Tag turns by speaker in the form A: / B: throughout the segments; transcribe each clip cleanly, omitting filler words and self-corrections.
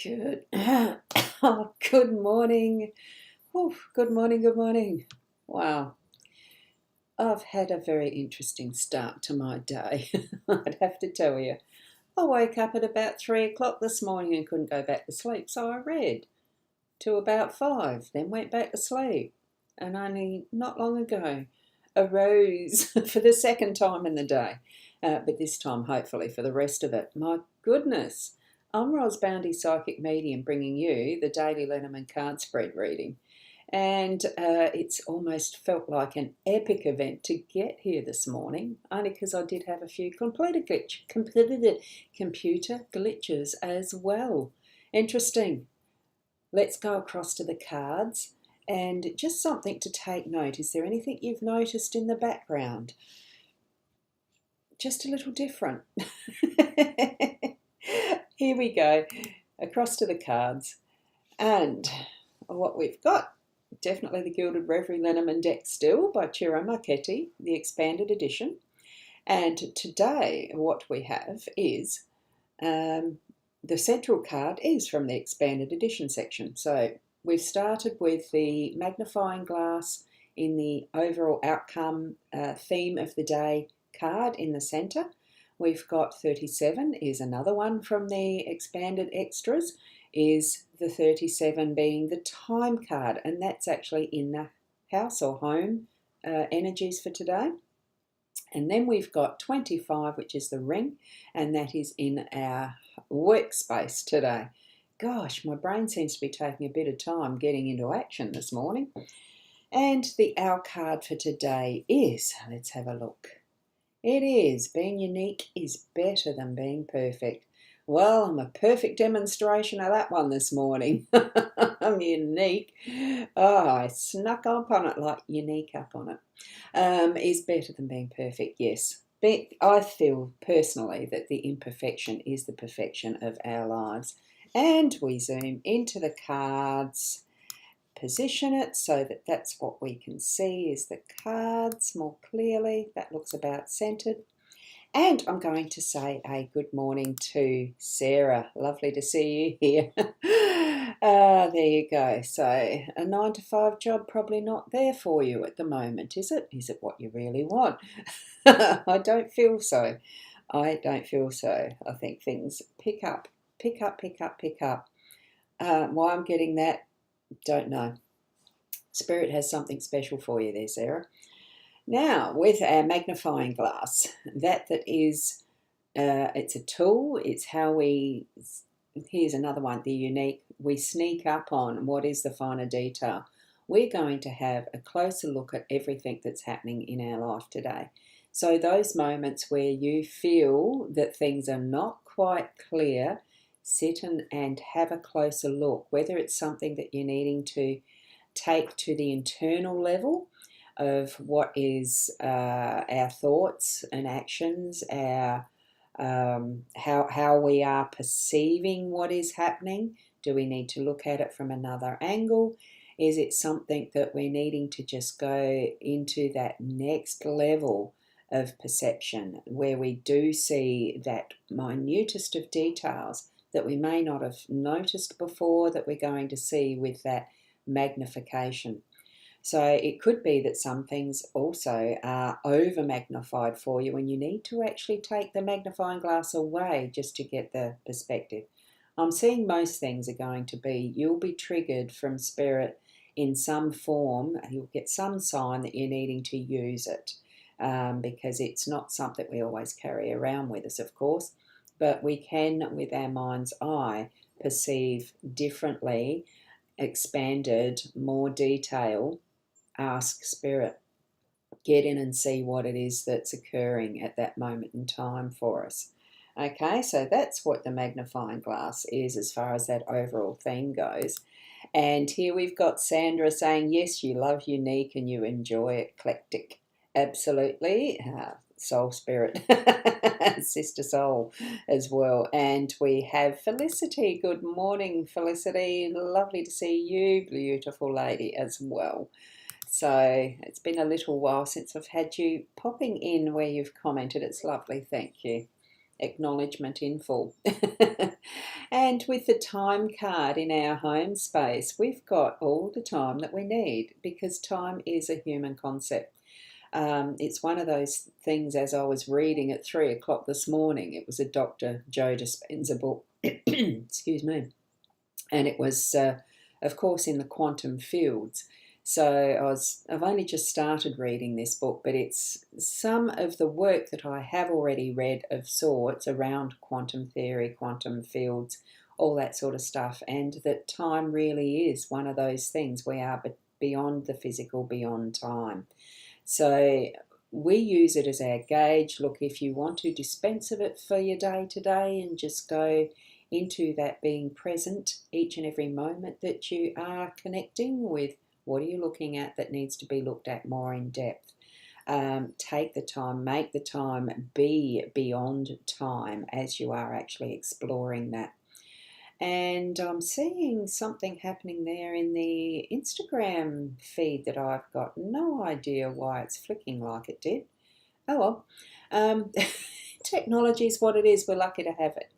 A: Good. Good morning. Good morning. Good morning. Wow. I've had a very interesting start to my day. I'd have to tell you. I woke up at about 3 o'clock this morning and couldn't go back to sleep, so I read to about 5, then went back to sleep. And only not long ago arose for the second time in the day, but this time hopefully for the rest of it. My goodness. I'm Boundy Psychic Medium, bringing you the daily Lenormand card spread reading. And it's almost felt like an epic event to get here this morning, only because I did have a few completed computer glitches as well. Interesting. Let's go across to the cards, and just something to take note. Is there anything you've noticed in the background? Just a little different. Here we go, across to the cards. And what we've got, definitely the Gilded Reverie Lenormand deck still by Ciro Marchetti, the expanded edition. And today what we have is the central card is from the expanded edition section. So we've started with the magnifying glass in the overall outcome theme of the day card in the center. We've got 37 is another one from the expanded extras, is the 37 being the time card, and that's actually in the house or home energies for today. And then we've got 25, which is the ring, and that is in our workspace today. Gosh, my brain seems to be taking a bit of time getting into action this morning. And the owl card for today is, let's have a look. It is, being unique is better than being perfect. Well, I'm a perfect demonstration of that one this morning. I'm unique. Oh, I snuck up on it, like unique up on it. Is better than being perfect, yes. But I feel personally that the imperfection is the perfection of our lives. And we zoom into the cards, position it so that that's what we can see is the cards more clearly. That looks about centered. And I'm going to say a good morning to Sarah. Lovely to see you here. There you go. So a 9-to-5 job probably not there for you at the moment, is it? Is it what you really want? I don't feel so. I don't feel so. I think things pick up. Why I'm getting that, don't know. Spirit has something special for you there, Sarah. Now, with our magnifying glass, that is, it's a tool. It's how we, here's another one, the unique, we sneak up on what is the finer detail. We're going to have a closer look at everything that's happening in our life today. So those moments where you feel that things are not quite clear, sit and have a closer look, whether it's something that you're needing to take to the internal level of what is our thoughts and actions, our how we are perceiving what is happening. Do we need to look at it from another angle? Is it something that we're needing to just go into that next level of perception where we do see that minutest of details that we may not have noticed before, that we're going to see with that magnification? So it could be that some things also are over magnified for you and you need to actually take the magnifying glass away just to get the perspective. I'm seeing most things are going to be, you'll be triggered from spirit in some form. You'll get some sign that you're needing to use it because it's not something we always carry around with us, of course, but we can, with our mind's eye, perceive differently, expanded, more detail. Ask spirit, get in and see what it is that's occurring at that moment in time for us. Okay, so that's what the magnifying glass is as far as that overall theme goes. And here we've got Sandra saying, yes, you love unique and you enjoy eclectic. Absolutely. Soul spirit, sister soul as well. And we have Felicity. Good morning, Felicity. Lovely to see you, beautiful lady, as well. So it's been a little while since I've had you popping in where you've commented. It's lovely, thank you. acknowledgement in full. And with the time card in our home space, we've got all the time that we need, because time is a human concept. It's one of those things, as I was reading at 3 o'clock this morning, it was a Dr. Joe Dispenza book, excuse me, and it was, of course, in the quantum fields. So I've only just started reading this book, but it's some of the work that I have already read of sorts around quantum theory, quantum fields, all that sort of stuff, and that time really is one of those things. We are beyond the physical, beyond time. So we use it as our gauge. Look, if you want to dispense of it for your day to day and just go into that being present each and every moment that you are connecting with, what are you looking at that needs to be looked at more in depth? Take the time, make the time, be beyond time as you are actually exploring that. And I'm seeing something happening there in the Instagram feed that I've got no idea why it's flicking like it did. Oh well, technology is what it is. We're lucky to have it.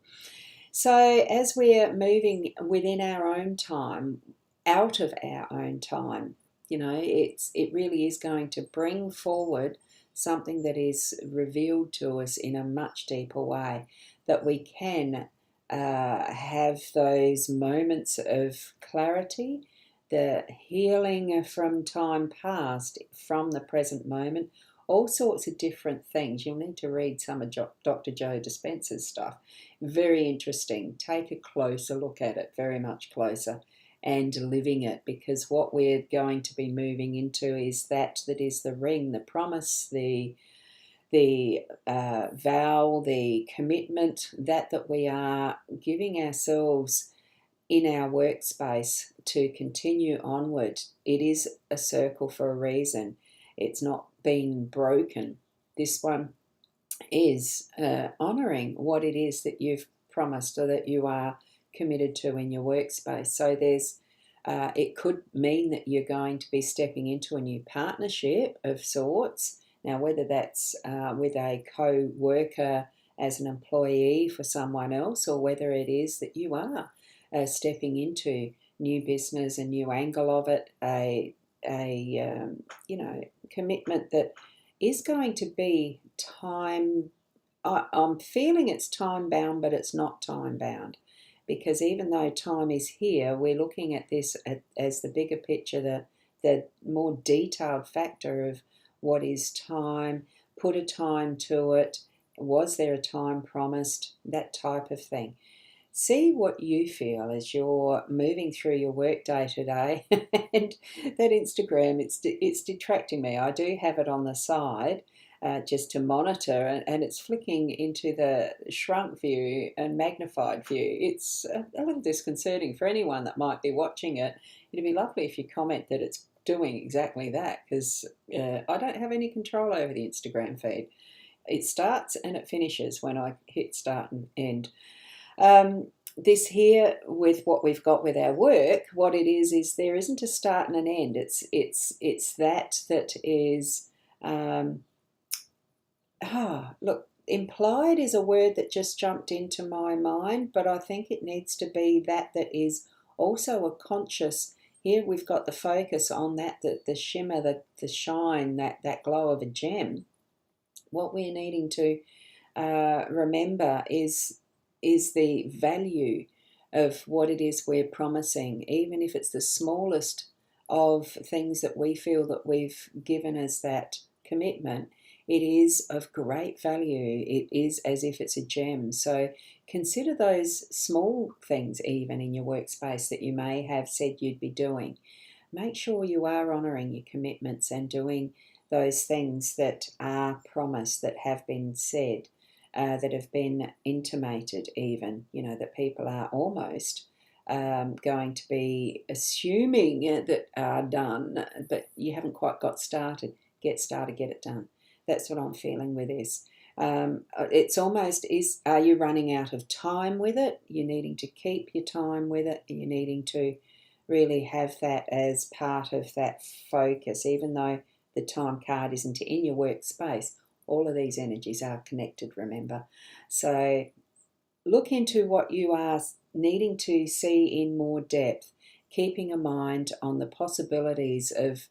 A: So as we're moving within our own time, out of our own time, it really is going to bring forward something that is revealed to us in a much deeper way, that we can have those moments of clarity, the healing from time past, from the present moment, all sorts of different things. You'll need to read some of Dr. Joe Dispenza's stuff. Very interesting. Take a closer look at it, very much closer, and living it, because what we're going to be moving into is that is the ring, the promise, the vow, the commitment that we are giving ourselves in our workspace to continue onward. It is a circle for a reason. It's not being broken. This one is honouring what it is that you've promised or that you are committed to in your workspace. So there's it could mean that you're going to be stepping into a new partnership of sorts. Now, whether that's with a co-worker as an employee for someone else, or whether it is that you are stepping into new business, a new angle of it, a commitment that is going to be time. I'm feeling it's time bound, but it's not time bound, because even though time is here, we're looking at this as the bigger picture, the more detailed factor of what is time, put a time to it, was there a time promised, that type of thing. See what you feel as you're moving through your workday today. And that Instagram, it's detracting me. I do have it on the side just to monitor, and it's flicking into the shrunk view and magnified view. It's a little disconcerting for anyone that might be watching it. It'd be lovely if you comment that it's doing exactly that, because I don't have any control over the Instagram feed. It starts and it finishes when I hit start and end. This here, with what we've got with our work, what it is there isn't a start and an end. It's that is look, implied is a word that just jumped into my mind, but I think it needs to be that is also a conscious. Here we've got the focus on that, the shimmer, the shine, that glow of a gem. What we're needing to remember is the value of what it is we're promising, even if it's the smallest of things that we feel that we've given as that commitment. It is of great value. It is as if it's a gem. So consider those small things even in your workspace that you may have said you'd be doing. Make sure you are honouring your commitments and doing those things that are promised, that have been said, that have been intimated even, that people are almost going to be assuming that are done, but you haven't quite got started. Get started, get it done. That's what I'm feeling with this. It's almost, are you running out of time with it? You're needing to keep your time with it. You're needing to really have that as part of that focus, even though the time card isn't in your workspace. All of these energies are connected, remember. So look into what you are needing to see in more depth, keeping a mind on the possibilities of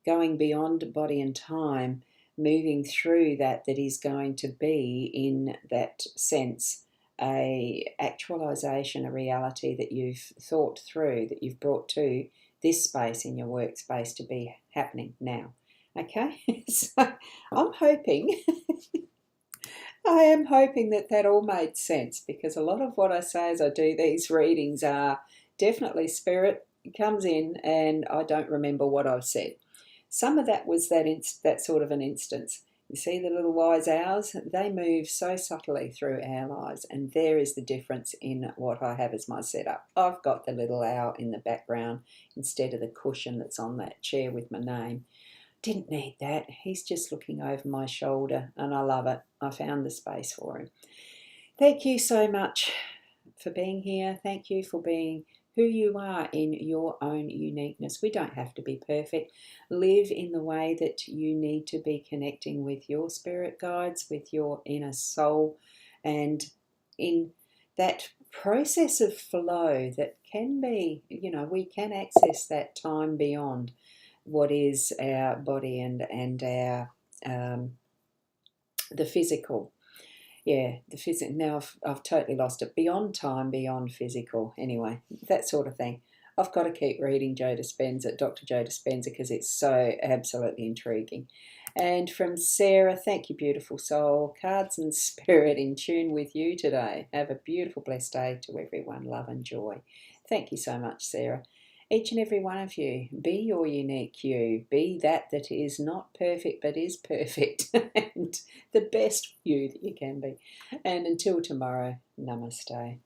A: going beyond body and time, moving through that is going to be, in that sense, a actualization, a reality that you've thought through, that you've brought to this space in your workspace to be happening now. Okay, so I'm hoping, I am hoping that that all made sense, because a lot of what I say as I do these readings are definitely spirit comes in and I don't remember what I've said. Some of that was that sort of an instance. You see the little wise owls? They move so subtly through our lives, and there is the difference in what I have as my setup. I've got the little owl in the background instead of the cushion that's on that chair with my name. Didn't need that. He's just looking over my shoulder, and I love it. I found the space for him. Thank you so much for being here. Thank you for being who you are in your own uniqueness. We don't have to be perfect. Live in the way that you need to be, connecting with your spirit guides, with your inner soul, and in that process of flow that can be, we can access that time beyond what is our body and our the physical. Yeah, the physical. Now I've totally lost it. Beyond time, beyond physical. Anyway, that sort of thing. I've got to keep reading Joe Dispenza, Dr. Joe Dispenza, because it's so absolutely intriguing. And from Sarah, thank you, beautiful soul. Cards and spirit in tune with you today. Have a beautiful, blessed day to everyone. Love and joy. Thank you so much, Sarah. Each and every one of you, be your unique you. Be that is not perfect but is perfect, and the best you that you can be. And until tomorrow, namaste.